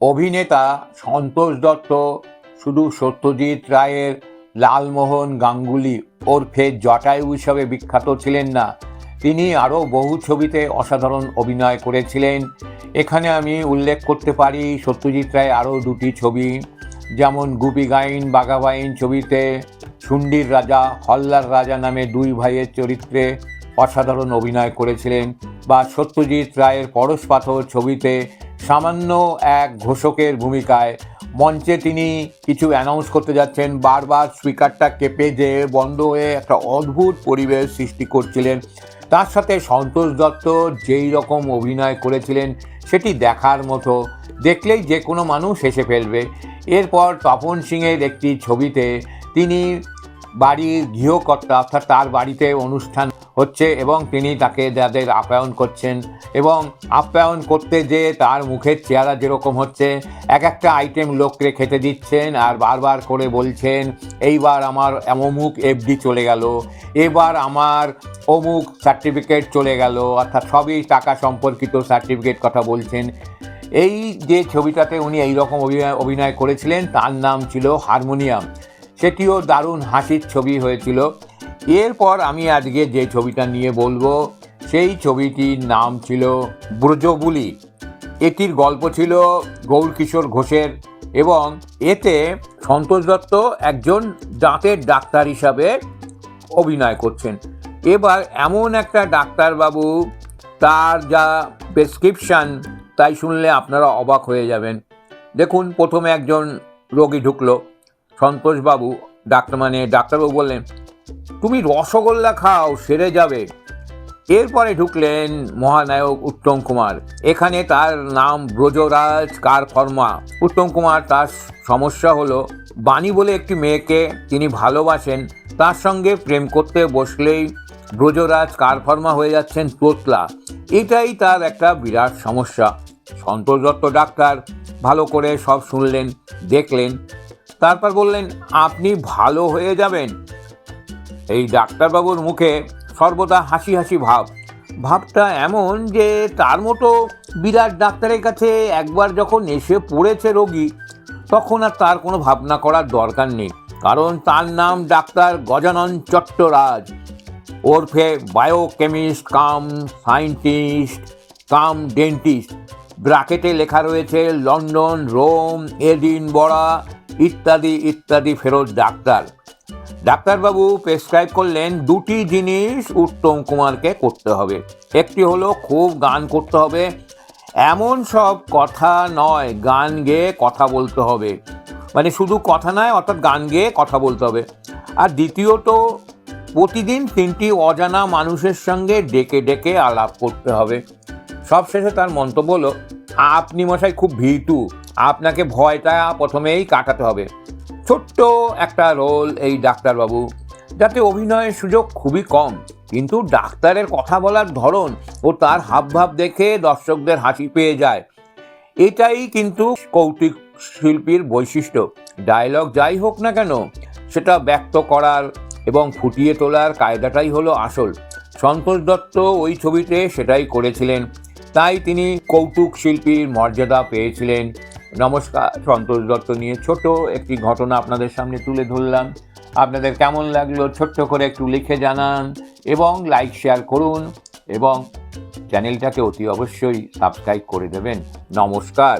অভিনেতা সন্তোষ দত্ত শুধু সত্যজিৎ রায়ের লালমোহন গাঙ্গুলি ওরফে জটায়ু হিসাবে বিখ্যাত ছিলেন না, তিনি আরও বহু ছবিতে অসাধারণ অভিনয় করেছিলেন। এখানে আমি উল্লেখ করতে পারি সত্যজিৎ রায়ের আরও দুটি ছবি, যেমন গুপি গাইন বাঘাবাইন ছবিতে শুন্ডির রাজা, হল্লার রাজা নামে দুই ভাইয়ের চরিত্রে অসাধারণ অভিনয় করেছিলেন, বা সত্যজিৎ রায়ের পরশ পাথর ছবিতে সামান্য এক ঘোষকের ভূমিকায় মঞ্চে তিনি কিছু অ্যানাউন্স করতে যাচ্ছেন, বারবার স্পিকারটা কেঁপে যেয়ে বন্ধ হয়ে একটা অদ্ভুত পরিবেশ সৃষ্টি করছিলেন। তার সাথে সন্তোষ দত্ত যেই রকম অভিনয় করেছিলেন সেটি দেখার মতো, দেখলেই যে কোনো মানুষ হেসে ফেলবে। এরপর তপন সিংয়ের একটি ছবিতে তিনি বাড়ির গৃহকর্তা, অর্থাৎ তার বাড়িতে অনুষ্ঠান হচ্ছে এবং তিনি তাকে যাদের আপ্যায়ন করছেন, এবং আপ্যায়ন করতে যেয়ে তার মুখের চেহারা যেরকম হচ্ছে, এক একটা আইটেম লোককে খেতে দিচ্ছেন আর বারবার করে বলছেন, এইবার আমার অমুক এফডি চলে গেল, এবার আমার অমুক সার্টিফিকেট চলে গেল, অর্থাৎ সবই টাকা সম্পর্কিত সার্টিফিকেট কথা বলছেন। এই যে ছবিটাতে উনি এইরকম অভিনয় করেছিলেন তার নাম ছিল হারমোনিয়াম, সেটিও দারুণ হাসির ছবি হয়েছিল। এরপর আমি আজকে যে ছবিটা নিয়ে বলবো সেই ছবিটির নাম ছিল ব্রজবুলি। এটির গল্প ছিল গৌরকিশোর ঘোষের এবং এতে সন্তোষ দত্ত একজন দাঁতের ডাক্তার হিসাবে অভিনয় করছেন। এবার এমন একটা ডাক্তারবাবু, তার যা প্রেসক্রিপশান তাই শুনলে আপনারা অবাক হয়ে যাবেন। দেখুন, প্রথমে একজন রোগী ঢুকলো, সন্তোষবাবু ডাক্তারবাবু বললেন, তুমি রসগোল্লা খাও, সেরে যাবে। এরপরে ঢুকলেন মহানায়ক উত্তম কুমার, এখানে তার নাম ব্রজরাজ কারফর্মা। উত্তম কুমার, তার সমস্যা হলো বাণী বলে একটি মেয়েকে তিনি ভালোবাসেন, তার সঙ্গে প্রেম করতে বসলেই ব্রজরাজ কারফর্মা হয়ে যাচ্ছেন তোতলা। এটাই তার একটা বিরাট সমস্যা। সন্তোষ দত্ত ডাক্তার ভালো করে সব শুনলেন, দেখলেন, তারপর বললেন, আপনি ভালো হয়ে যাবেন। এই ডাক্তারবাবুর মুখে সর্বদা হাসি হাসি ভাবটা এমন যে তার মতো বিরাট ডাক্তারের কাছে একবার যখন এসে পড়েছে রোগী, তখন আর তার কোনো ভাবনা করার দরকার নেই, কারণ তার নাম ডাক্তার গজানন চট্টরাজ ওরফে বায়োকেমিস্ট কাম সায়েন্টিস্ট কাম ডেন্টিস্ট। ব্র্যাকেটে লেখা রয়েছে লন্ডন, রোম, এডিনবরা ইত্যাদি ইত্যাদি ফেরত ডাক্তার। ডাক্তারবাবু প্রেসক্রাইব করলেন দুটি জিনিস উত্তম কুমারকে করতে হবে। একটি হলো খুব গান করতে হবে, এমন সব কথা নয়, গান গেয়ে কথা বলতে হবে, মানে শুধু কথা নয়, অর্থাৎ গান গেয়ে কথা বলতে হবে। আর দ্বিতীয়ত, প্রতিদিন 3টি অজানা মানুষের সঙ্গে ডেকে ডেকে আলাপ করতে হবে। সবশেষে তার মন্তব্য হলো, আপনি মশাই খুব ভীতু, আপনাকে ভয়টা প্রথমেই কাটাতে হবে। ছোট্ট একটা রোল এই ডাক্তারবাবু, যাতে অভিনয়ের সুযোগ খুবই কম, কিন্তু ডাক্তারের কথা বলার ধরন ও তার হাবভাব দেখে দর্শকদের হাসি পেয়ে যায়। এটাই কিন্তু কৌতুক শিল্পীর বৈশিষ্ট্য। ডায়লগ যাই হোক না কেন, সেটা ব্যক্ত করার এবং ফুটিয়ে তোলার কায়দাটাই হলো আসল। সন্তোষ দত্ত ওই ছবিতে সেটাই করেছিলেন, তাই তিনি কৌতুক শিল্পীর মর্যাদা পেয়েছিলেন। নমস্কার, সন্তোষ দত্ত নিয়ে ছোট একটি ঘটনা আপনাদের সামনে তুলে ধরলাম। আপনাদের কেমন লাগলো ছোট্ট করে একটু লিখে জানান এবং লাইক শেয়ার করুন এবং চ্যানেলটাকে অতি অবশ্যই সাবস্ক্রাইব করে দেবেন। নমস্কার।